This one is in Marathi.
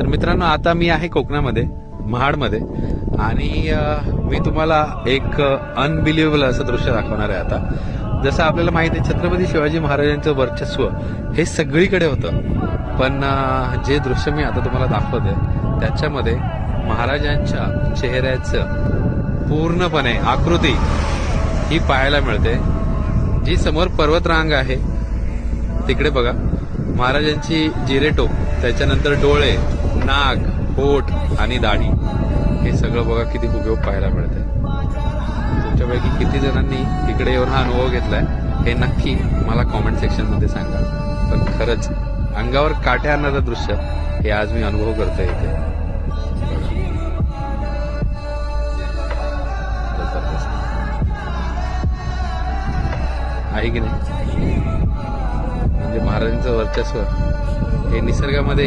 तर मित्रांनो, आता मी आहे कोकणामध्ये, महाडमध्ये, आणि मी तुम्हाला एक अनबिलिव्हेबल असं दृश्य दाखवणार आहे. आता जसं आपल्याला माहिती आहे, छत्रपती शिवाजी महाराजांचं वर्चस्व हे सगळीकडे होतं, पण जे दृश्य मी आता तुम्हाला दाखवते त्याच्यामध्ये महाराजांच्या चेहऱ्याचं पूर्णपणे आकृती ही पाहायला मिळते. जी समोर पर्वतरांग आहे तिकडे बघा, महाराजांची जिरेटोप, त्याच्यानंतर डोळे, नाक, होठ आणि दाढी, हे सगळं बघा किती हुबेहूब पाहायला मिळते. तुमच्यापैकी किती जणांनी तिकडे येऊन हा अनुभव घेतलाय हे नक्की मला कॉमेंट सेक्शन मध्ये सांगा. पण खरंच अंगावर काटे आणणारं दृश्य हे आज मी अनुभव करतोय इथे. आहे की नाही? म्हणजे महाराजांचं वर्चस्व हे निसर्गामध्ये